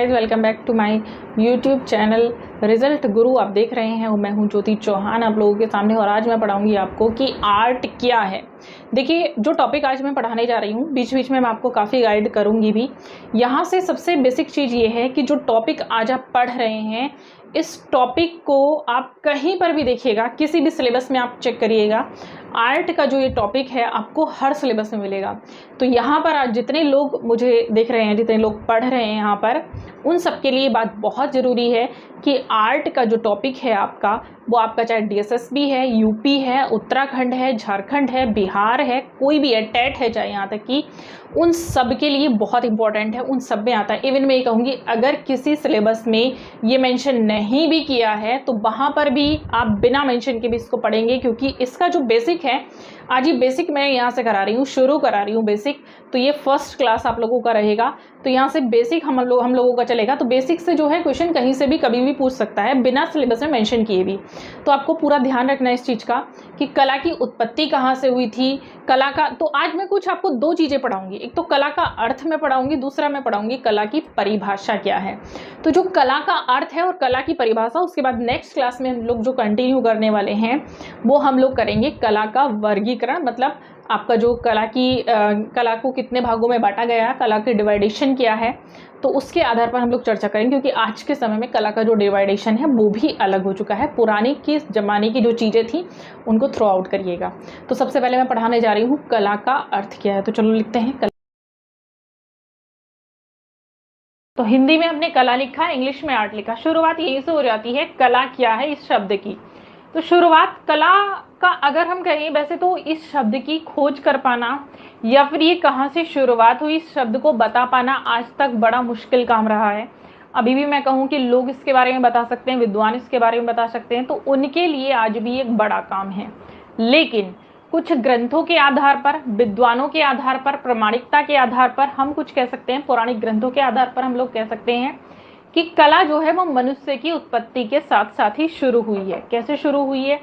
Welcome back to my YouTube channel result Guru. आप देख रहे हैं, मैं हूं ज्योति चौहान आप लोगों के सामने, और आज मैं पढ़ाऊंगी आपको कि आर्ट क्या है। देखिए, जो टॉपिक आज मैं पढ़ाने जा रही हूं, बीच बीच में मैं आपको काफ़ी गाइड करूंगी भी। यहाँ से सबसे बेसिक चीज़ ये है कि जो टॉपिक आज आप पढ़ रहे हैं, इस टॉपिक को आप कहीं पर भी देखिएगा, किसी भी सिलेबस में आप चेक करिएगा, आर्ट का जो ये टॉपिक है आपको हर सिलेबस में मिलेगा। तो यहाँ पर आज जितने लोग मुझे देख रहे हैं, जितने लोग पढ़ रहे हैं यहाँ पर, उन सब के लिए बात बहुत ज़रूरी है कि आर्ट का जो टॉपिक है आपका, वो आपका चाहे डीएसएसबी है, यूपी है, उत्तराखंड है, झारखंड है, बिहार है, कोई भी है, टेट है, चाहे यहाँ तक कि उन सब के लिए बहुत इंपॉर्टेंट है, उन सब में आता है। इवन मैं ये कहूँगी, अगर किसी सिलेबस में ये मेंशन नहीं भी किया है तो वहाँ पर भी आप बिना मेंशन के भी इसको पढ़ेंगे, क्योंकि इसका जो बेसिक है, आज ये बेसिक मैं यहाँ से करा रही हूँ, शुरू करा रही हूँ बेसिक। तो ये फर्स्ट क्लास आप लोगों का रहेगा, तो यहाँ से बेसिक हम लोगों का चलेगा। तो बेसिक से जो है क्वेश्चन कहीं से भी कभी भी पूछ सकता है, बिना सिलेबस में मेंशन किए भी। तो आपको पूरा ध्यान रखना है इस चीज़ का कि कला की उत्पत्ति कहाँ से हुई थी, कला का। तो आज मैं कुछ आपको दो चीज़ें पढ़ाऊंगी, एक तो कला का अर्थ में पढ़ाऊंगी, दूसरा मैं पढ़ाऊंगी कला की परिभाषा क्या है। तो जो कला का अर्थ है और कला की परिभाषा, उसके बाद नेक्स्ट क्लास में हम लोग जो कंटिन्यू करने वाले हैं वो हम लोग करेंगे कला का वर्गीकरण, मतलब आपका जो कला को कितने भागों में बांटा गया है, कला की डिवाइडेशन क्या है। तो उसके आधार पर हम लोग चर्चा करेंगे, क्योंकि आज के समय में कला का जो डिवाइडेशन है वो भी अलग हो चुका है। पुराने के ज़माने की जो चीज़ें थी उनको थ्रो आउट करिएगा। तो सबसे पहले मैं पढ़ाने जा रही हूँ कला का अर्थ क्या है। तो चलो लिखते हैं कला। तो हिंदी में हमने कला लिखा, इंग्लिश में आर्ट लिखा। शुरुआत यहीं से हो जाती है, कला क्या है इस शब्द की। तो शुरुआत कला का अगर हम कहें, वैसे तो इस शब्द की खोज कर पाना या फिर ये कहाँ से शुरुआत हुई, इस शब्द को बता पाना आज तक बड़ा मुश्किल काम रहा है। अभी भी मैं कहूँ कि लोग इसके बारे में बता सकते हैं, विद्वान इसके बारे में बता सकते हैं, तो उनके लिए आज भी एक बड़ा काम है। लेकिन कुछ ग्रंथों के आधार पर, विद्वानों के आधार पर, प्रामाणिकता के आधार पर हम कुछ कह सकते हैं, पौराणिक ग्रंथों के आधार पर हम लोग कह सकते हैं कि कला जो है वो मनुष्य की उत्पत्ति के साथ साथ ही शुरू हुई है। कैसे शुरू हुई है,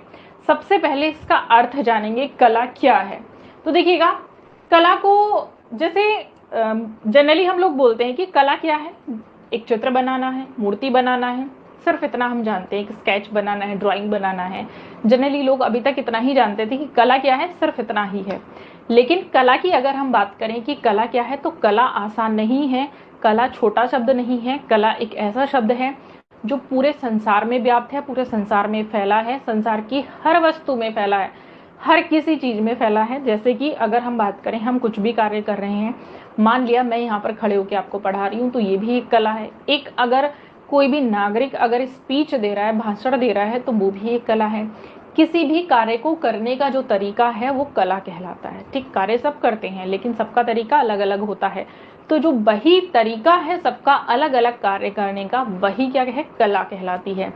सबसे पहले इसका अर्थ जानेंगे, कला क्या है। तो देखिएगा, कला को जैसे जनरली हम लोग बोलते हैं कि कला क्या है, एक चित्र बनाना है, मूर्ति बनाना है, सिर्फ इतना हम जानते हैं। एक स्केच बनाना है, ड्राइंग बनाना है, जनरली लोग अभी तक इतना ही जानते थे कि कला क्या है, सिर्फ इतना ही है। लेकिन कला की अगर हम बात करें कि कला क्या है, तो कला आसान नहीं है, कला छोटा शब्द नहीं है। कला एक ऐसा शब्द है जो पूरे संसार में व्याप्त है, पूरे संसार में फैला है, संसार की हर वस्तु में फैला है, हर किसी चीज़ में फैला है। जैसे कि अगर हम बात करें, हम कुछ भी कार्य कर रहे हैं, मान लिया मैं यहाँ पर खड़े होकर आपको पढ़ा रही हूँ, तो ये भी एक कला है। एक अगर कोई भी नागरिक अगर स्पीच दे रहा है, भाषण दे रहा है, तो वो भी एक कला है। किसी भी कार्य को करने का जो तरीका है वो कला कहलाता है। ठीक, कार्य सब करते हैं लेकिन सबका तरीका अलग अलग होता है। तो जो वही तरीका है सबका अलग अलग कार्य करने का, वही क्या है, कला कहलाती है।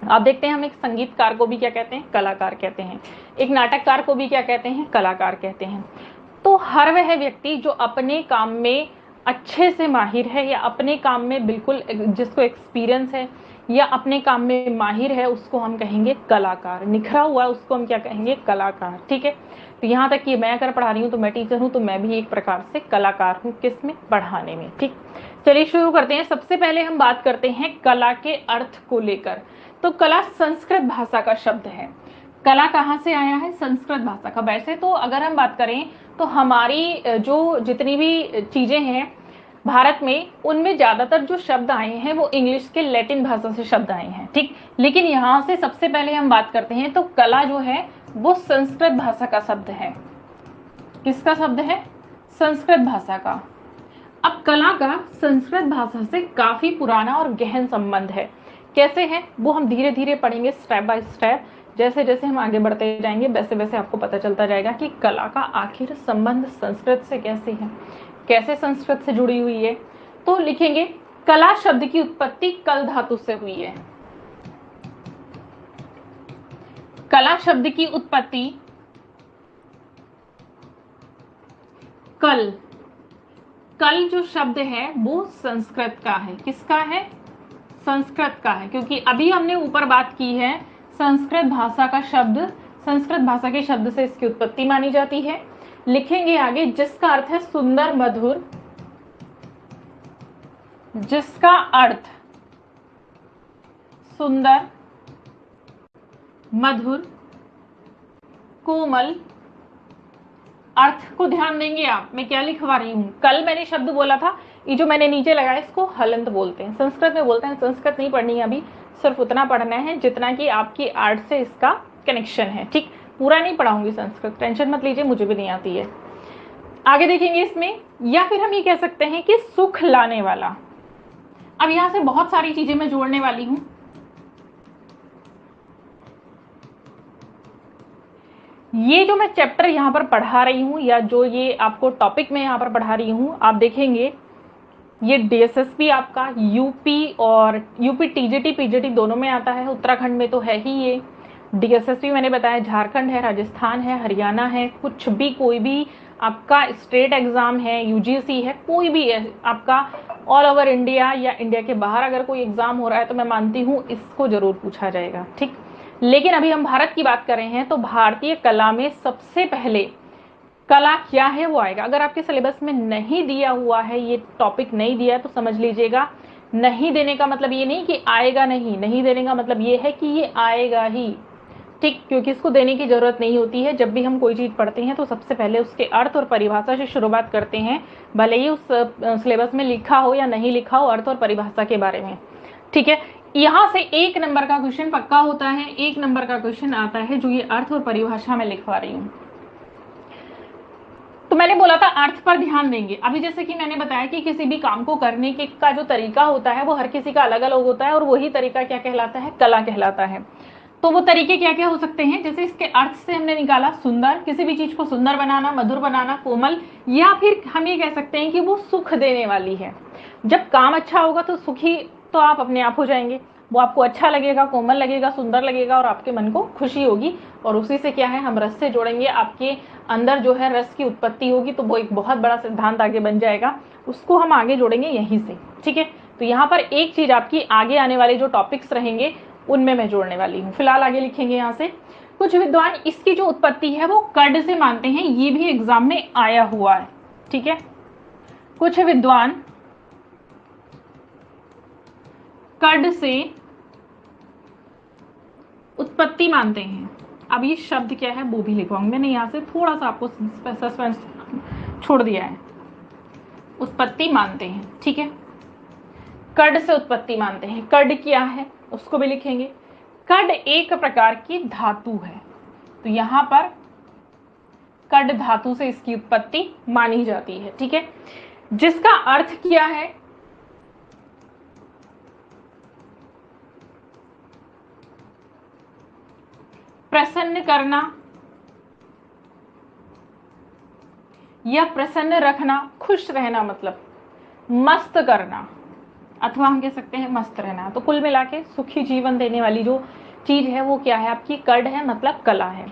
आप देखते हैं, हम एक संगीतकार को भी क्या कहते हैं, कलाकार कहते हैं। एक नाटककार को भी क्या कहते हैं, कलाकार कहते हैं। तो हर वह व्यक्ति जो अपने काम में अच्छे से माहिर है, या अपने काम में बिल्कुल जिसको एक्सपीरियंस है, या अपने काम में माहिर है, उसको हम कहेंगे कलाकार। निखरा हुआ उसको हम क्या कहेंगे, कलाकार। ठीक है, तो यहाँ तक कि मैं अगर पढ़ा रही हूँ तो मैं टीचर हूँ, तो मैं भी एक प्रकार से कलाकार हूँ, किस में, पढ़ाने में। ठीक, चलिए शुरू करते हैं। सबसे पहले हम बात करते हैं कला के अर्थ को लेकर। तो कला संस्कृत भाषा का शब्द है। कला कहाँ से आया है, संस्कृत भाषा का। वैसे तो अगर हम बात करें तो हमारी जो जितनी भी चीजें हैं भारत में, उनमें ज्यादातर जो शब्द आए हैं वो इंग्लिश के लैटिन भाषा से शब्द आए हैं। ठीक, लेकिन यहाँ से सबसे पहले हम बात करते हैं तो कला जो है वो संस्कृत भाषा का शब्द है। किसका शब्द है, संस्कृत भाषा का। अब कला का संस्कृत भाषा से काफी पुराना और गहन संबंध है। कैसे है वो हम धीरे धीरे पढ़ेंगे, स्टेप बाय स्टेप। जैसे जैसे हम आगे बढ़ते जाएंगे वैसे वैसे आपको पता चलता जाएगा कि कला का आखिर संबंध संस्कृत से कैसे है, कैसे संस्कृत से जुड़ी हुई है। तो लिखेंगे, कला शब्द की उत्पत्ति कल धातु से हुई है। कला शब्द की उत्पत्ति कल, कल जो शब्द है वो संस्कृत का है। किसका है, संस्कृत का है, क्योंकि अभी हमने ऊपर बात की है संस्कृत भाषा का शब्द, संस्कृत भाषा के शब्द से इसकी उत्पत्ति मानी जाती है। लिखेंगे आगे, जिसका अर्थ है सुंदर, मधुर, जिसका अर्थ सुंदर, मधुर, कोमल। अर्थ को ध्यान देंगे आप, मैं क्या लिखवा रही हूं। कल मैंने शब्द बोला था, ये जो मैंने नीचे लगाया इसको हलंत बोलते हैं, संस्कृत में बोलते हैं। संस्कृत नहीं पढ़नी है अभी, सिर्फ उतना पढ़ना है जितना कि आपकी आर्ट से इसका कनेक्शन है, ठीक। पूरा नहीं पढ़ाऊंगी संस्कृत, टेंशन मत लीजिए, मुझे भी नहीं आती है। आगे देखेंगे इसमें, या फिर हम ये कह सकते हैं कि सुख लाने वाला। अब यहां से बहुत सारी चीजें मैं जोड़ने वाली हूं। ये जो मैं चैप्टर यहाँ पर पढ़ा रही हूँ, या जो ये आपको टॉपिक मैं यहाँ पर पढ़ा रही हूँ, आप देखेंगे ये डीएसएसपी आपका यूपी और यूपी टीजीटी पीजीटी दोनों में आता है। उत्तराखंड में तो है ही ये। डीएसएसपी मैंने बताया झारखंड है, राजस्थान है, हरियाणा है, कुछ भी कोई भी आपका स्टेट एग्जाम है, यूजीसी है, कोई भी है आपका ऑल ओवर इंडिया या इंडिया के बाहर अगर कोई एग्जाम हो रहा है तो मैं मानती हूँ इसको जरूर पूछा जाएगा, ठीक। लेकिन अभी हम भारत की बात कर रहे हैं तो भारतीय कला में सबसे पहले कला क्या है वो आएगा। अगर आपके सिलेबस में नहीं दिया हुआ है, ये टॉपिक नहीं दिया तो समझ लीजिएगा, नहीं देने का मतलब ये नहीं कि आएगा नहीं, नहीं देने का मतलब ये है कि ये आएगा ही, ठीक। क्योंकि इसको देने की जरूरत नहीं होती है। जब भी हम कोई चीज पढ़ते हैं तो सबसे पहले उसके अर्थ और परिभाषा से शुरुआत करते हैं, भले ही उस सिलेबस में लिखा हो या नहीं लिखा हो अर्थ और परिभाषा के बारे में, ठीक है। यहां से 1 नंबर का क्वेश्चन पक्का होता है, 1 नंबर का क्वेश्चन आता है जो ये अर्थ और परिभाषा में लिखवा रही हूं। तो मैंने बोला था अर्थ पर ध्यान देंगे। अभी जैसे कि मैंने बताया कि किसी भी काम को करने के का जो तरीका होता है वो हर किसी का अलग अलग होता है, और वही तरीका क्या कहलाता है, कला कहलाता है। तो वो तरीके क्या क्या हो सकते हैं, जैसे इसके अर्थ से हमने निकाला सुंदर, किसी भी चीज को सुंदर बनाना, मधुर बनाना, कोमल, या फिर हम ये कह सकते हैं कि वो सुख देने वाली है। जब काम अच्छा होगा तो सुखी तो आप अपने आप हो जाएंगे, वो आपको अच्छा लगेगा, कोमल लगेगा, सुंदर लगेगा, और आपके मन को खुशी होगी, और उसी से क्या है हम रस से जोड़ेंगे, आपके अंदर जो है रस की उत्पत्ति होगी, तो वो एक बहुत बड़ा सिद्धांत आगे बन जाएगा, उसको हम आगे जोड़ेंगे यहीं से, ठीक है। तो यहाँ पर एक चीज आपकी आगे आने वाले जो टॉपिक्स रहेंगे उनमें मैं जोड़ने वाली हूँ। फिलहाल आगे लिखेंगे यहाँ से, कुछ विद्वान इसकी जो उत्पत्ति है वो कड से मानते हैं, ये भी एग्जाम में आया हुआ है, ठीक है। कुछ विद्वान कड से उत्पत्ति मानते हैं। अब ये शब्द क्या है वो भी लिखवाऊंगी मैंने, यहाँ से थोड़ा सा आपको सस्पेंस छोड़ दिया है। उत्पत्ति मानते हैं, ठीक है, कड से उत्पत्ति मानते हैं। कड क्या है उसको भी लिखेंगे। कड एक प्रकार की धातु है, तो यहां पर कड धातु से इसकी उत्पत्ति मानी जाती है, ठीक है। जिसका अर्थ क्या है, प्रसन्न करना या प्रसन्न रखना, खुश रहना, मतलब मस्त करना, अथवा हम कह सकते हैं मस्त रहना। तो कुल मिला के सुखी जीवन देने वाली जो चीज है वो क्या है आपकी, कड है, मतलब कला है।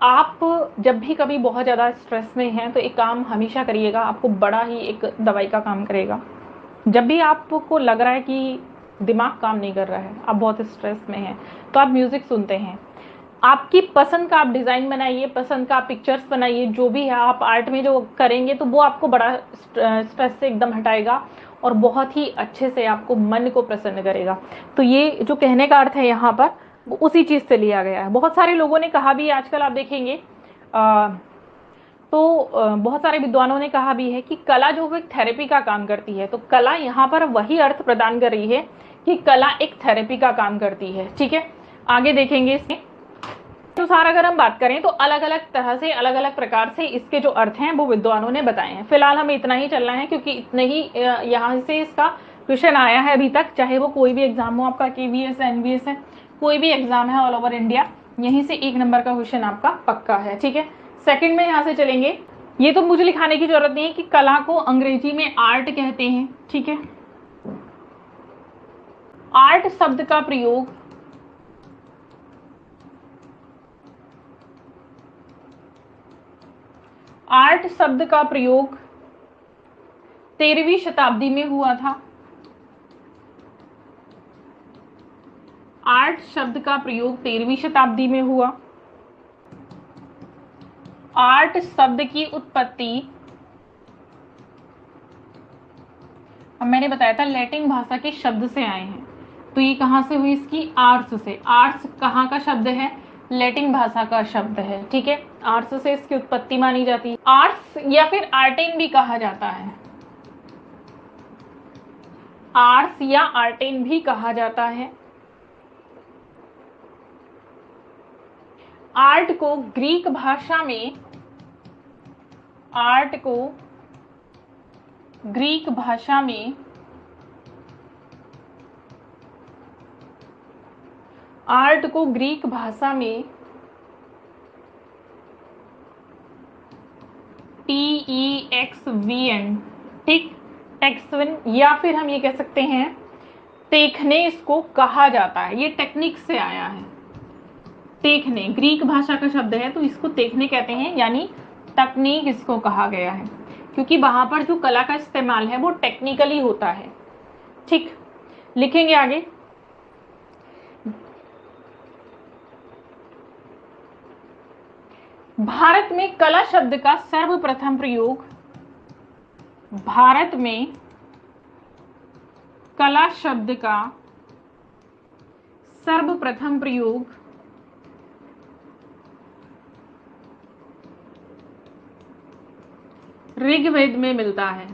आप जब भी कभी बहुत ज्यादा स्ट्रेस में हैं तो एक काम हमेशा करिएगा, आपको बड़ा ही एक दवाई का काम करेगा। जब भी आपको लग रहा है कि दिमाग काम नहीं कर रहा है, आप बहुत स्ट्रेस में हैं, तो आप म्यूजिक सुनते हैं, आपकी पसंद का आप डिजाइन बनाइए, पसंद का आप पिक्चर्स बनाइए, जो भी है आप आर्ट में जो करेंगे तो वो आपको बड़ा स्ट्रेस से एकदम हटाएगा और बहुत ही अच्छे से आपको मन को प्रसन्न करेगा। तो ये जो कहने का अर्थ है यहाँ पर वो उसी चीज से लिया गया है। बहुत सारे लोगों ने कहा भी, आजकल आप देखेंगे बहुत सारे विद्वानों ने कहा भी है कि कला जो है थेरेपी का काम करती है। तो कला यहाँ पर वही अर्थ प्रदान कर रही है कि कला एक थेरेपी का काम करती है, ठीक है। आगे देखेंगे इसमें अनुसार अगर हम बात करें तो अलग अलग तरह से, अलग अलग प्रकार से इसके जो अर्थ हैं वो विद्वानों ने बताए हैं। फिलहाल हमें इतना ही चलना है क्योंकि इतने ही यहाँ से इसका क्वेश्चन आया है अभी तक, चाहे वो कोई भी एग्जाम हो, आपका केवीएस है, एनवीएस है, कोई भी एग्जाम है ऑल ओवर इंडिया, यहीं से 1 नंबर का क्वेश्चन आपका पक्का है, ठीक है। सेकंड में यहाँ से चलेंगे, ये तो मुझे लिखाने की जरूरत नहीं है कि कला को अंग्रेजी में आर्ट कहते हैं, ठीक है। आर्ट शब्द का प्रयोग आर्ट शब्द का प्रयोग 13वीं शताब्दी में हुआ था। आर्ट शब्द का प्रयोग 13वीं शताब्दी में हुआ। आर्ट शब्द की उत्पत्ति अब मैंने बताया था लैटिन भाषा के शब्द से आए हैं, तो ये कहाँ से हुई, इसकी आर्स से। आर्स कहाँ का शब्द है, लैटिन भाषा का शब्द है, ठीक है। आर्स से इसकी उत्पत्ति मानी जाती है। आर्स या फिर आर्टेन भी कहा जाता है, आर्स या आर्टेन भी कहा जाता है। आर्ट को ग्रीक भाषा में, आर्ट को ग्रीक भाषा में, आर्ट को ग्रीक भाषा में TEXVN, ठीक, टेक्सविन, या फिर हम ये कह सकते हैं देखने इसको कहा जाता है। ये टेक्निक से आया है, देखने ग्रीक भाषा का शब्द है तो इसको देखने कहते हैं, यानी तकनीक इसको कहा गया है, क्योंकि वहां पर जो कला का इस्तेमाल है वो टेक्निकली होता है, ठीक। लिखेंगे आगे। भारत में कला शब्द का सर्वप्रथम प्रयोग, भारत में कला शब्द का सर्वप्रथम प्रयोग ऋग्वेद में मिलता है।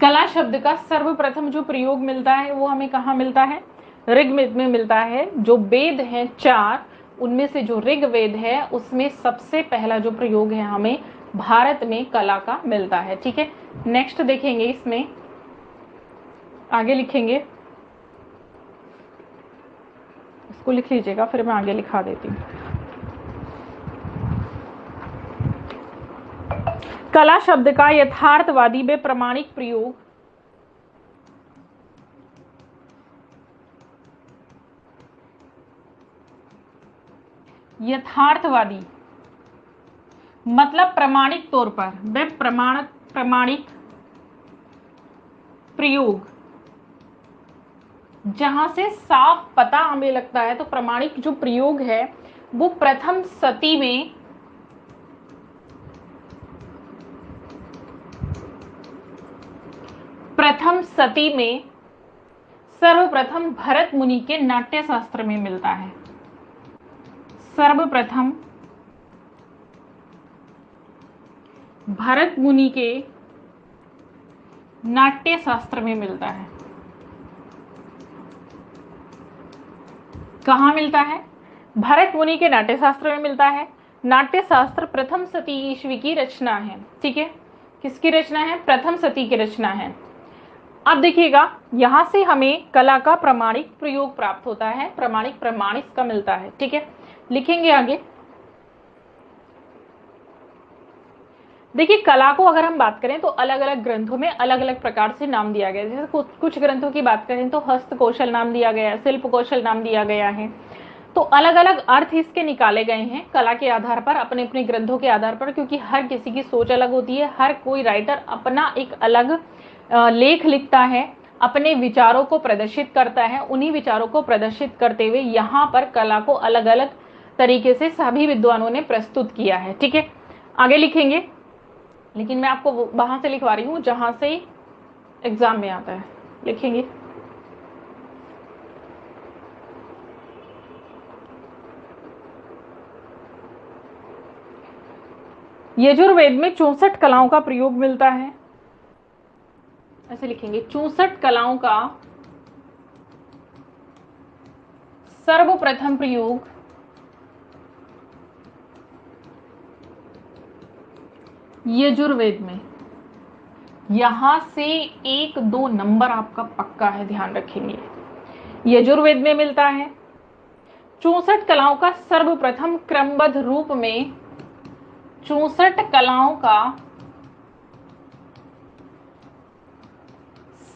कला शब्द का सर्वप्रथम जो प्रयोग मिलता है वो हमें कहाँ मिलता है, ऋग्वेद में मिलता है। जो वेद हैं 4, उनमें से जो ऋग्वेद है उसमें सबसे पहला जो प्रयोग है हमें भारत में कला का मिलता है, ठीक है। नेक्स्ट देखेंगे, इसमें आगे लिखेंगे, इसको लिख लीजिएगा फिर मैं आगे लिखा देती हूँ। कला शब्द का यथार्थवादी व प्रमाणिक प्रयोग, यथार्थवादी मतलब प्रमाणिक तौर पर, व प्रमाणिक प्रयोग, जहां से साफ पता हमें लगता है तो प्रमाणिक जो प्रयोग है वो प्रथम सदी में, प्रथम सदी में सर्वप्रथम भरत मुनि के नाट्य शास्त्र में मिलता है। सर्वप्रथम भरत मुनि के नाट्य शास्त्र में मिलता है। कहाँ मिलता है, भरत मुनि के नाट्य शास्त्र में मिलता है। नाट्य शास्त्र प्रथम शती ईस्वी की रचना है, ठीक है। किसकी रचना है, प्रथम शती की रचना है। अब देखिएगा, यहां से हमें कला का प्रमाणिक प्रयोग प्राप्त होता है, प्रमाणिक प्रमाण इसका मिलता है, ठीक है। लिखेंगे आगे। देखिए, कला को अगर हम बात करें तो अलग अलग ग्रंथों में अलग अलग प्रकार से नाम दिया गया है। जैसे कुछ ग्रंथों की बात करें तो हस्त कौशल नाम दिया गया है, शिल्प कौशल नाम दिया गया है, तो अलग अलग अर्थ इसके निकाले गए हैं कला के आधार पर, अपने अपने ग्रंथों के आधार पर, क्योंकि हर किसी की सोच अलग होती है। हर कोई राइटर अपना एक अलग लेख लिखता है, अपने विचारों को प्रदर्शित करता है। उन्हीं विचारों को प्रदर्शित करते हुए यहाँ पर कला को अलग अलग तरीके से सभी विद्वानों ने प्रस्तुत किया है, ठीक है। आगे लिखेंगे, लेकिन मैं आपको वहां से लिखवा रही हूँ जहां से एग्जाम में आता है। लिखेंगे, यजुर्वेद में 64 कलाओं का प्रयोग मिलता है। ऐसे लिखेंगे, 64 कलाओं का सर्वप्रथम प्रयोग यजुर्वेद में। यहां से 1-2 नंबर आपका पक्का है, ध्यान रखेंगे। यजुर्वेद में मिलता है। 64 कलाओं का सर्वप्रथम क्रमबद्ध रूप में, 64 कलाओं का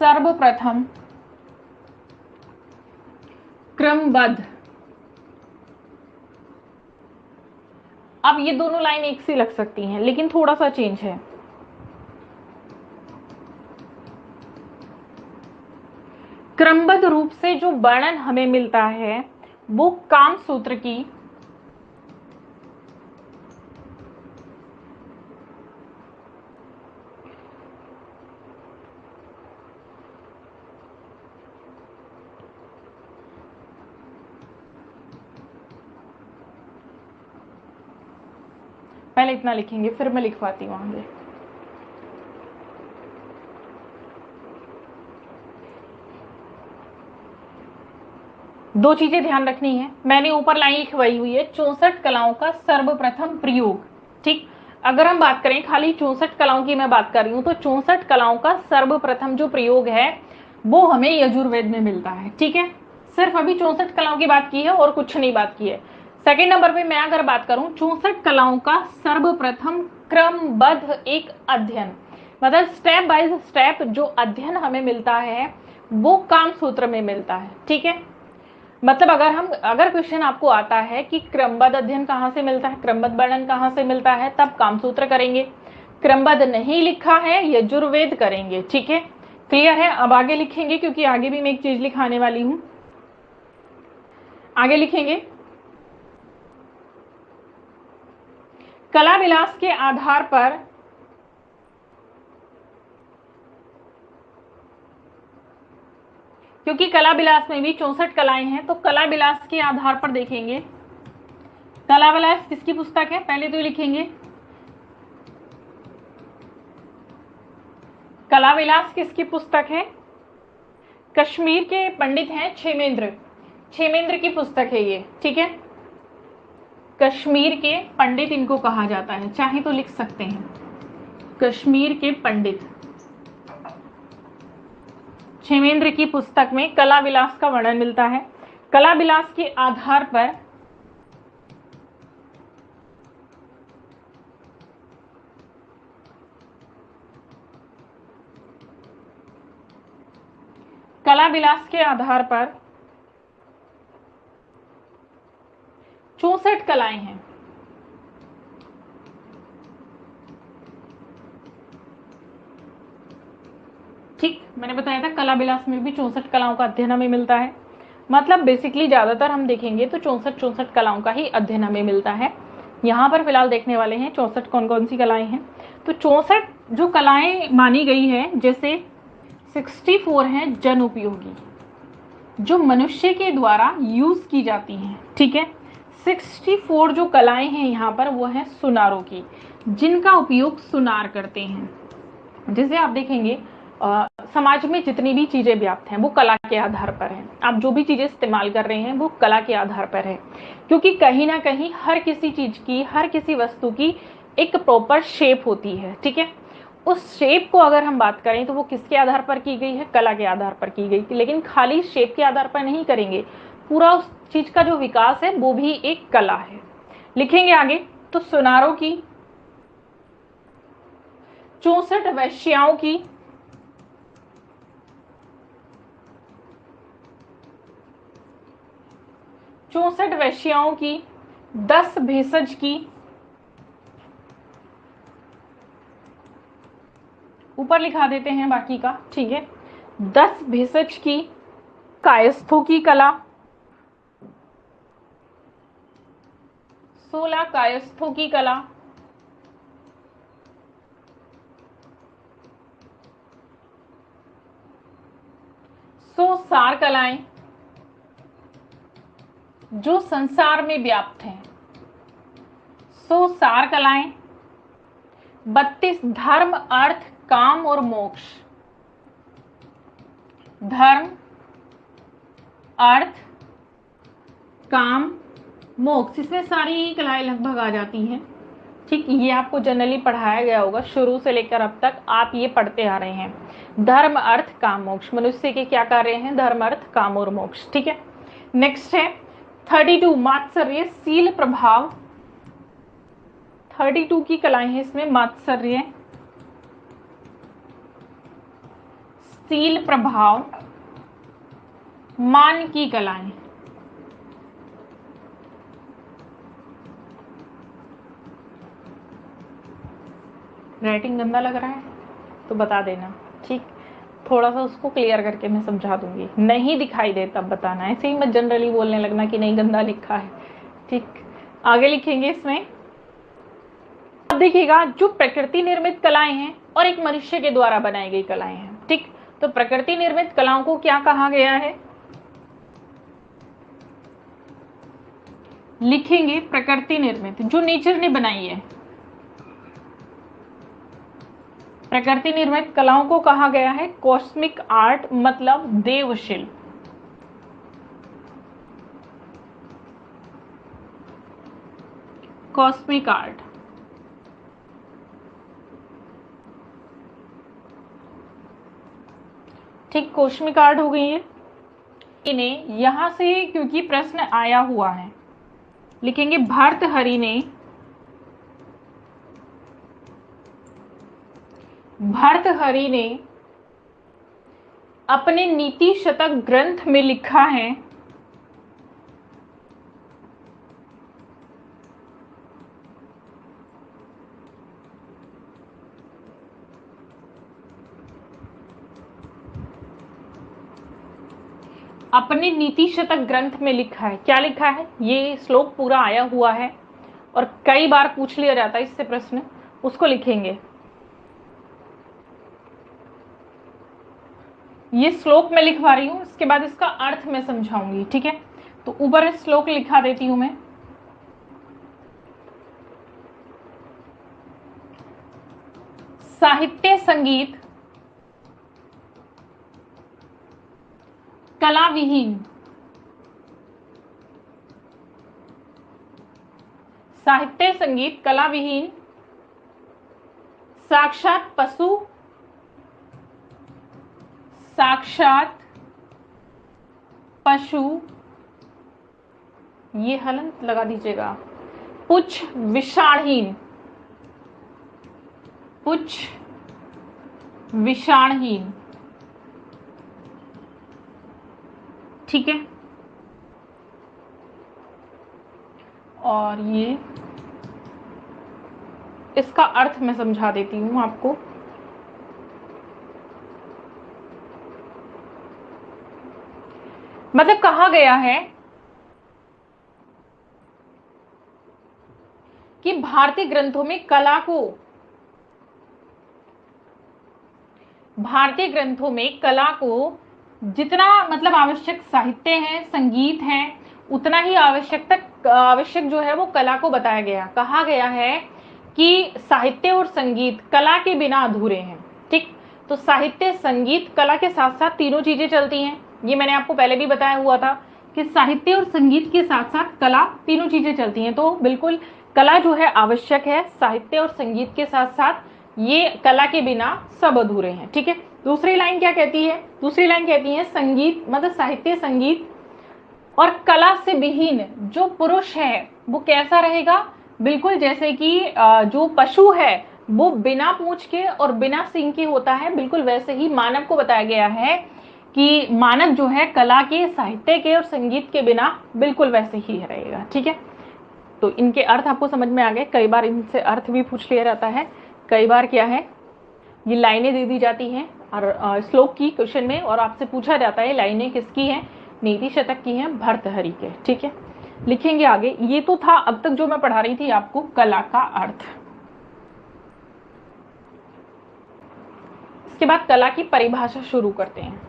सर्वप्रथम क्रमबद्ध। अब ये दोनों लाइन एक सी लग सकती हैं, लेकिन थोड़ा सा चेंज है। क्रमबद्ध रूप से जो वर्णन हमें मिलता है वो कामसूत्र की पहले इतना लिखेंगे फिर मैं लिखवाती हूँ आगे। दो चीजें ध्यान रखनी है, मैंने ऊपर लाइन लिखवाई हुई है 64 कलाओं का सर्वप्रथम प्रयोग। ठीक, अगर हम बात करें खाली 64 कलाओं की मैं बात कर रही हूं तो 64 कलाओं का सर्वप्रथम जो प्रयोग है वो हमें यजुर्वेद में मिलता है। ठीक है, सिर्फ अभी 64 कलाओं की बात की है और कुछ नहीं बात की है। सेकेंड नंबर पे मैं अगर बात करूं 64 कलाओं का सर्वप्रथम क्रमबद्ध एक अध्ययन, मतलब स्टेप बाय स्टेप जो अध्ययन हमें मिलता है वो कामसूत्र में मिलता है। ठीक है, मतलब अगर क्वेश्चन आपको आता है कि क्रमबद्ध अध्ययन कहाँ से मिलता है, क्रमबद्ध वर्णन कहाँ से मिलता है, तब कामसूत्र करेंगे। क्रमबद्ध नहीं लिखा है यजुर्वेद करेंगे। ठीक है, क्लियर है। अब आगे लिखेंगे क्योंकि आगे भी मैं एक चीज लिखाने वाली हूं। आगे लिखेंगे कला विलास के आधार पर क्योंकि कला विलास में भी 64 कलाएं हैं तो कला विलास के आधार पर देखेंगे। कला विलास किसकी पुस्तक है, पहले तो लिखेंगे कला विलास किसकी पुस्तक है, कश्मीर के पंडित हैं क्षेमेंद्र की पुस्तक है ये। ठीक है, कश्मीर के पंडित इनको कहा जाता है, चाहे तो लिख सकते हैं कश्मीर के पंडित। क्षेमेंद्र की पुस्तक में कला विलास का वर्णन मिलता है। कला विलास के आधार पर कला विलास के आधार पर 64 कलाएं हैं। ठीक, मैंने बताया था कला विलास में भी 64 कलाओं का अध्ययन हमें मिलता है। मतलब बेसिकली ज्यादातर हम देखेंगे तो 64 कलाओं का ही अध्ययन हमें मिलता है। यहाँ पर फिलहाल देखने वाले हैं 64 कौन कौन सी कलाएं हैं। तो 64 जो कलाएं मानी गई है, जैसे 64 हैं जन उपयोगी जो मनुष्य के द्वारा यूज की जाती हैं। ठीक है, 64 जो कलाएं हैं यहाँ पर वो है सुनारों की, जिनका उपयोग सुनार करते हैं। जैसे आप देखेंगे समाज में जितनी भी चीजें व्याप्त हैं वो कला के आधार पर हैं। आप जो भी चीजें इस्तेमाल कर रहे हैं वो कला के आधार पर है, क्योंकि कहीं ना कहीं हर किसी चीज की, हर किसी वस्तु की एक प्रॉपर शेप होती है। ठीक है, उस शेप को अगर हम बात करें तो वो किसके आधार पर की गई है, कला के आधार पर की गई। लेकिन खाली शेप के आधार पर नहीं करेंगे, पूरा उस चीज का जो विकास है वो भी एक कला है। लिखेंगे आगे तो सुनारों की 64 वैश्याओं की 64 वैश्याओं की 10 भेषज की, ऊपर लिखा देते हैं बाकी का। ठीक है, 10 भेषज की कायस्थों की कला, 16 कायस्थों की कला, 100 सार कलाएं जो संसार में व्याप्त हैं, 100 सार कलाएं, 32 धर्म अर्थ काम और मोक्ष, धर्म अर्थ काम मोक्ष, इसमें सारी कलाएं लगभग आ जाती हैं। ठीक, ये आपको जनरली पढ़ाया गया होगा शुरू से लेकर अब तक, आप ये पढ़ते आ रहे हैं। धर्म अर्थ काम मोक्ष, मनुष्य के क्या कार्य हैं, धर्म अर्थ काम और मोक्ष। ठीक है, नेक्स्ट है 32 मात्सर्य शील प्रभाव, 32 की कलाएं हैं इसमें, मात्सर्य शील प्रभाव मान की कलाएं, राइटिंग गंदा लग रहा है तो बता देना। ठीक, थोड़ा सा उसको क्लियर करके मैं समझा दूंगी, नहीं दिखाई दे तब बताना, ऐसे ही मत जनरली बोलने लगना कि नहीं गंदा लिखा है। ठीक, आगे लिखेंगे इसमें। अब देखिएगा जो प्रकृति निर्मित कलाएं हैं और एक मनुष्य के द्वारा बनाई गई कलाएं हैं। ठीक, तो प्रकृति निर्मित कलाओं को क्या कहा गया है, लिखेंगे प्रकृति निर्मित, जो नेचर ने बनाई है, प्रकृति निर्मित कलाओं को कहा गया है कॉस्मिक आर्ट, मतलब देव शिल्प। Cosmic art. ठीक, कॉस्मिक आर्ट हो गई है। इन्हें यहां से क्योंकि प्रश्न आया हुआ है, लिखेंगे भर्तृहरि ने अपने नीति शतक ग्रंथ में लिखा है अपने नीति शतक ग्रंथ में लिखा है। क्या लिखा है? ये श्लोक पूरा आया हुआ है और कई बार पूछ लिया जाता है इससे प्रश्न, उसको लिखेंगे। ये श्लोक मैं लिखवा रही हूं, इसके बाद इसका अर्थ मैं समझाऊंगी, ठीक है? तो ऊपर श्लोक लिखा देती हूं मैं। साहित्य संगीत कला विहीन, साहित्य संगीत कला विहीन साक्षात पशु, ये हलंत लगा दीजिएगा, पुच्छ विषाणहीन, ठीक है? और ये इसका अर्थ मैं समझा देती हूं आपको। मतलब कहा गया है कि भारतीय ग्रंथों में कला को जितना मतलब आवश्यक साहित्य है, संगीत है, उतना ही आवश्यक जो है वो कला को बताया गया। कहा गया है कि साहित्य और संगीत कला के बिना अधूरे हैं, ठीक? तो साहित्य, संगीत, कला के साथ साथ तीनों चीजें चलती हैं। ये मैंने आपको पहले भी बताया हुआ था कि साहित्य और संगीत के साथ साथ कला, तीनों चीजें चलती हैं। तो बिल्कुल कला जो है आवश्यक है, साहित्य और संगीत के साथ साथ ये कला के बिना सब अधूरे हैं, ठीक है? दूसरी लाइन क्या कहती है? दूसरी लाइन कहती है संगीत मतलब साहित्य, संगीत और कला से विहीन जो पुरुष है वो कैसा रहेगा? बिल्कुल जैसे कि जो पशु है वो बिना पूंछ के और बिना सींग के होता है, बिल्कुल वैसे ही मानव को बताया गया है कि मानव जो है कला के, साहित्य के और संगीत के बिना बिल्कुल वैसे ही रहेगा, ठीक है? तो इनके अर्थ आपको समझ में आ गए। कई बार इनसे अर्थ भी पूछ लिया जाता है, कई बार क्या है ये लाइनें दे दी जाती हैं और श्लोक की क्वेश्चन में, और आपसे पूछा जाता है लाइनें किसकी हैं? नीति शतक की हैं, भर्तृहरि के, ठीक है? लिखेंगे आगे। ये तो था अब तक जो मैं पढ़ा रही थी आपको कला का अर्थ। इसके बाद कला की परिभाषा शुरू करते हैं।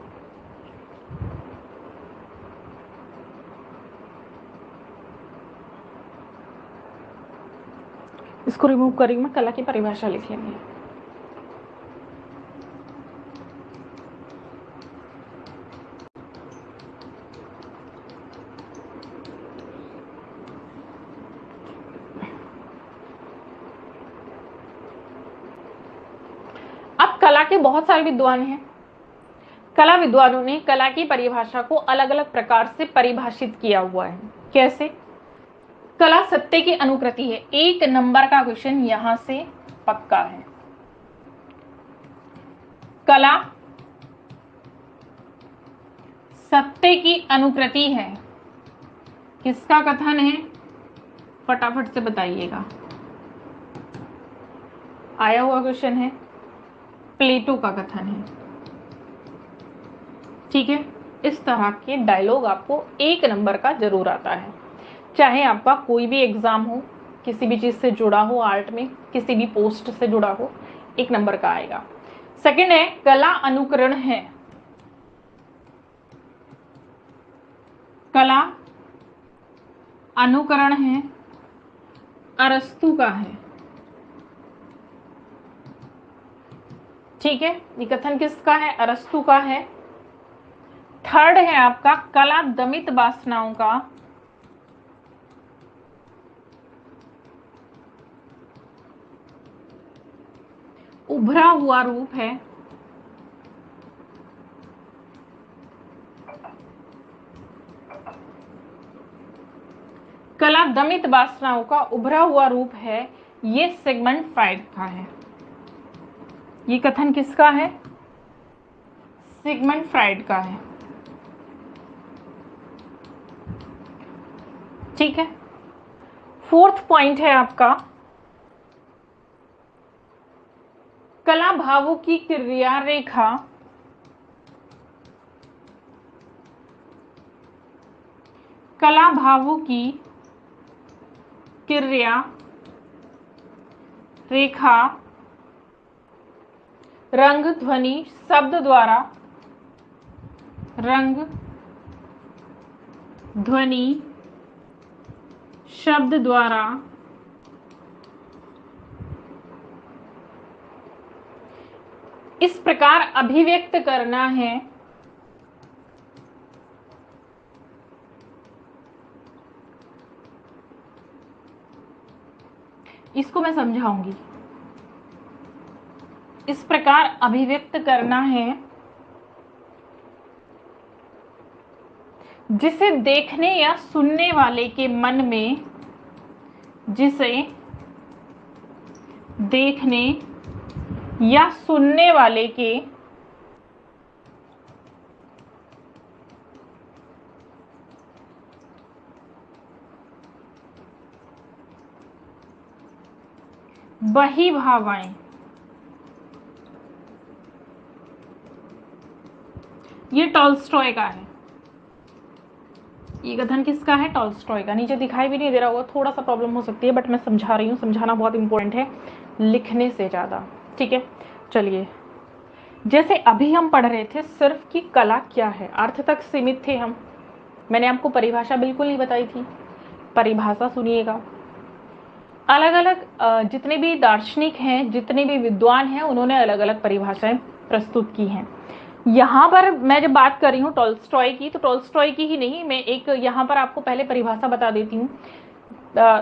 इसको रिमूव करेंगे, मैं कला की परिभाषा लिख लेंगे। अब कला के बहुत सारे विद्वान हैं। कला विद्वानों ने कला की परिभाषा को अलग अलग प्रकार से परिभाषित किया हुआ है। कैसे? कला सत्य की अनुकृति है। 1 नंबर का क्वेश्चन यहां से पक्का है। कला सत्य की अनुकृति है। किसका कथन है? फटाफट से बताइएगा। आया हुआ क्वेश्चन है, प्लेटो का कथन है, ठीक है? इस तरह के डायलॉग आपको 1 नंबर का जरूर आता है, चाहे आपका कोई भी एग्जाम हो, किसी भी चीज से जुड़ा हो, आर्ट में किसी भी पोस्ट से जुड़ा हो, 1 नंबर का आएगा। सेकंड है कला अनुकरण है। कला अनुकरण है, अरस्तु का है। ठीक है, ये कथन किसका है? अरस्तु का है। थर्ड है आपका कला दमित वासनाओं का उभरा हुआ रूप है। कला दमित वासनाओं का उभरा हुआ रूप है, ये सिगमंड फ्राइड का है। ये कथन किसका है? सिगमंड फ्राइड का है। ठीक है, फोर्थ पॉइंट है आपका कला भावों की क्रिया रेखा कला भावों की क्रिया रेखा रंग ध्वनि शब्द द्वारा रंग ध्वनि शब्द द्वारा इस प्रकार अभिव्यक्त करना है इसको मैं समझाऊंगी। इस प्रकार अभिव्यक्त करना है जिसे देखने या सुनने वाले के मन में जिसे देखने या सुनने वाले के वही भाव आए। ये टॉल्स्टॉय का है। ये कथन किसका है? टॉल्स्टॉय का। नीचे दिखाई भी नहीं दे रहा होगा, थोड़ा सा प्रॉब्लम हो सकती है, बट मैं समझा रही हूँ। समझाना बहुत इंपॉर्टेंट है लिखने से ज्यादा। ठीक है, चलिए, जैसे अभी हम पढ़ रहे थे सिर्फ कि कला क्या है, अर्थ तक सीमित थे हम। मैंने आपको परिभाषा बिल्कुल नहीं बताई थी, परिभाषा सुनिएगा। अलग अलग जितने भी दार्शनिक हैं, जितने भी विद्वान हैं, उन्होंने अलग अलग परिभाषाएं प्रस्तुत की हैं। यहाँ पर मैं जब बात कर रही हूँ टॉल्स्टॉय की, तो टॉल्स्टॉय की ही नहीं, मैं एक यहाँ पर आपको पहले परिभाषा बता देती हूँ,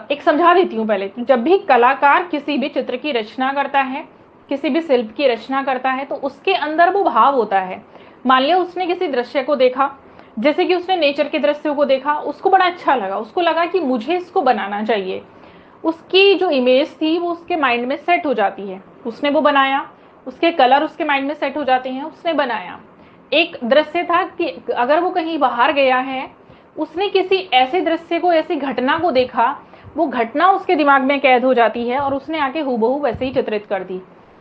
एक समझा देती हूँ पहले। जब भी कलाकार किसी भी चित्र की रचना करता है, किसी भी शिल्प की रचना करता है, तो उसके अंदर वो भाव होता है। मान लिया उसने किसी दृश्य को देखा, जैसे कि उसने नेचर के दृश्यों को देखा, उसको बड़ा अच्छा लगा, उसको लगा कि मुझे इसको बनाना चाहिए। उसकी जो इमेज थी वो उसके माइंड में सेट हो जाती है, उसने वो बनाया, उसके कलर उसके माइंड में सेट हो जाते हैं, उसने बनाया। एक दृश्य था कि अगर वो कहीं बाहर गया है, उसने किसी ऐसे दृश्य को, ऐसी घटना को देखा, वो घटना उसके दिमाग में कैद हो जाती है और उसने आके हूबहू वैसे ही चित्रित कर दी,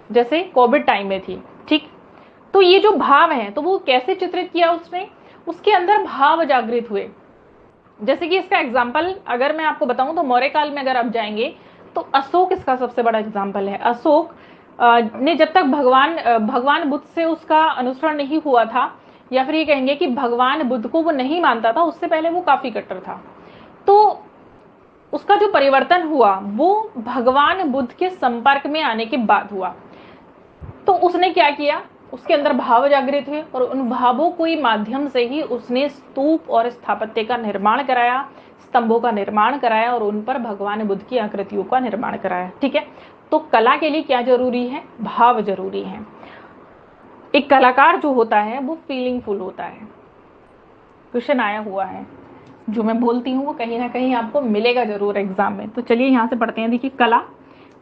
जैसे कोविड टाइम में थी। ठीक, तो ये जो भाव है, तो वो कैसे चित्रित किया उसने? उसके अंदर भाव जागृत हुए। जैसे कि इसका एग्जाम्पल अगर मैं आपको बताऊं तो मौर्य काल में अगर आप जाएंगे तो अशोक इसका सबसे बड़ा एग्जाम्पल है। अशोक ने जब तक भगवान बुद्ध से उसका अनुसरण नहीं हुआ था, या फिर ये कहेंगे कि भगवान बुद्ध को वो नहीं मानता था, उससे पहले वो काफी कट्टर था। तो उसका जो परिवर्तन हुआ वो भगवान बुद्ध के संपर्क में आने के बाद हुआ। तो उसने क्या किया? उसके अंदर भाव जागृत हुए और उन भावों के माध्यम से ही उसने स्तूप और स्थापत्य का निर्माण कराया, स्तंभों का निर्माण कराया और उन पर भगवान बुद्ध की आकृतियों का निर्माण कराया। ठीक है, तो कला के लिए क्या जरूरी है? भाव जरूरी है। एक कलाकार जो होता है वो फीलिंगफुल होता है। क्वेश्चन आया हुआ है, जो मैं बोलती हूँ वो कहीं ना कहीं आपको मिलेगा जरूर एग्जाम में। तो चलिए यहाँ से पढ़ते हैं। देखिए, कला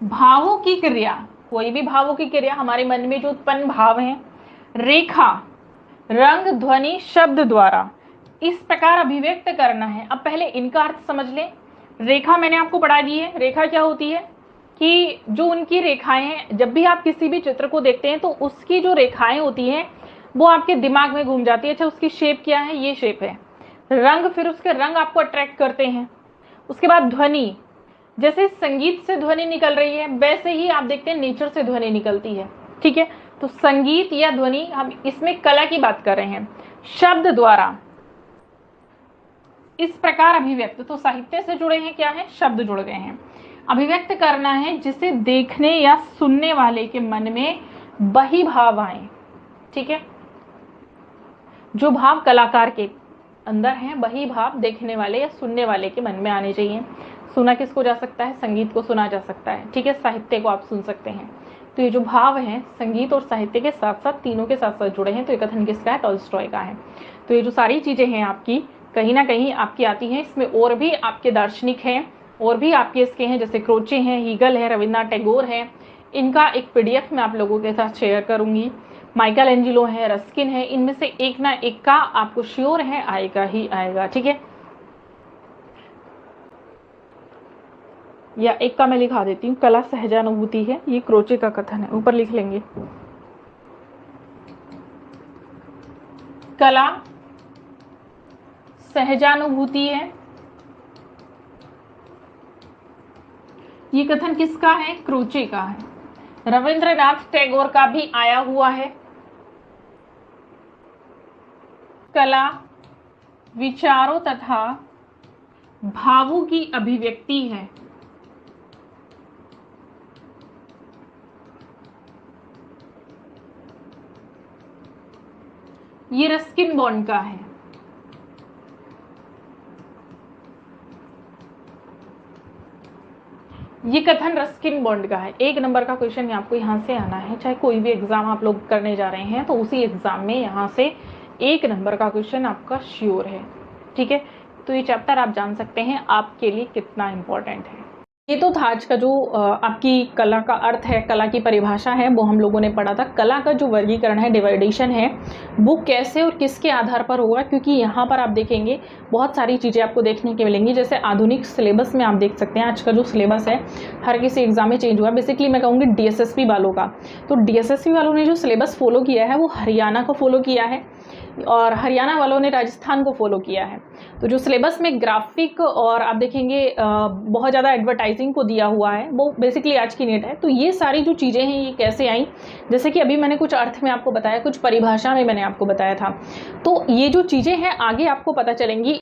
भावों की क्रिया, कोई भी भावों की क्रिया, हमारे मन में जो उत्पन्न भाव हैं, रेखा रंग ध्वनि शब्द द्वारा इस प्रकार अभिव्यक्त करना है। अब पहले इनका अर्थ समझ लें। रेखा मैंने आपको पढ़ा दी है। रेखा क्या होती है कि जो उनकी रेखाएं हैं, जब भी आप किसी भी चित्र को देखते हैं तो उसकी जो रेखाएं होती हैं वो आपके दिमाग में घूम जाती है। अच्छा, उसकी शेप क्या है? ये शेप है। रंग, फिर उसके रंग आपको अट्रैक्ट करते हैं। उसके बाद ध्वनि, जैसे संगीत से ध्वनि निकल रही है वैसे ही आप देखते हैं नेचर से ध्वनि निकलती है। ठीक है, तो संगीत या ध्वनि, हम इसमें कला की बात कर रहे हैं। शब्द द्वारा इस प्रकार अभिव्यक्त, तो साहित्य से जुड़े हैं, क्या है? शब्द जुड़ गए हैं। अभिव्यक्त करना है जिसे देखने या सुनने वाले के मन में वही भाव आए, ठीक है। जो भाव कलाकार के अंदर हैं वही भाव देखने वाले या सुनने वाले के मन में आने चाहिए। सुना किसको जा सकता है? संगीत को सुना जा सकता है, ठीक है। साहित्य को आप सुन सकते हैं। तो ये जो भाव हैं संगीत और साहित्य के साथ साथ, तीनों के साथ साथ जुड़े हैं। तो ये कथन किसका है? टॉल्स्टॉय का है। तो ये जो सारी चीजें हैं आपकी कहीं ना कहीं आपकी आती हैं। इसमें और भी आपके दार्शनिक हैं, और भी आपके इसके हैं, जैसे क्रोचे हैं, हीगल है, रविन्द्रनाथ टैगोर है। इनका एक PDF मैं आप लोगों के साथ शेयर करूंगी। माइकल एंजिलो है, रस्किन है, इनमें से एक ना एक का आपको श्योर है आएगा ही आएगा, ठीक है। या एक का मैं लिखा देती हूँ, कला सहजानुभूति है, ये क्रोचे का कथन है, ऊपर लिख लेंगे। कला सहजानुभूति है, ये कथन किसका है? क्रोचे का है। रविंद्रनाथ टैगोर का भी आया हुआ है। कला विचारों तथा भावों की अभिव्यक्ति है। ये रस्किन बॉन्ड का है। ये कथन रस्किन बॉन्ड का है। 1 नंबर का क्वेश्चन आपको यहाँ से आना है, चाहे कोई भी एग्जाम आप लोग करने जा रहे हैं तो उसी एग्जाम में यहाँ से 1 नंबर का क्वेश्चन आपका श्योर है, ठीक है। तो ये चैप्टर आप जान सकते हैं आपके लिए कितना इंपॉर्टेंट है। ये तो था आज का जो आपकी कला का अर्थ है, कला की परिभाषा है, वो हम लोगों ने पढ़ा था। कला का जो वर्गीकरण है, डिवाइडेशन है, वो कैसे और किसके आधार पर होगा, क्योंकि यहाँ पर आप देखेंगे बहुत सारी चीज़ें आपको देखने के मिलेंगी। जैसे आधुनिक सिलेबस में आप देख सकते हैं आज का जो सिलेबस है हर किसी एग्जाम में चेंज हुआ। बेसिकली मैं कहूँगी DSSP वालों का, तो DSSP वालों ने जो सिलेबस फॉलो किया है वो हरियाणा को फॉलो किया है, और हरियाणा वालों ने राजस्थान को फॉलो किया है। तो जो सिलेबस में ग्राफिक और आप देखेंगे बहुत ज़्यादा एडवर्टाइजिंग को दिया हुआ है, वो बेसिकली आज की नीड है। तो ये सारी जो चीज़ें हैं ये कैसे आई, जैसे कि अभी मैंने कुछ अर्थ में आपको बताया, कुछ परिभाषा में मैंने आपको बताया था। तो ये जो चीज़ें हैं आगे आपको पता चलेंगी।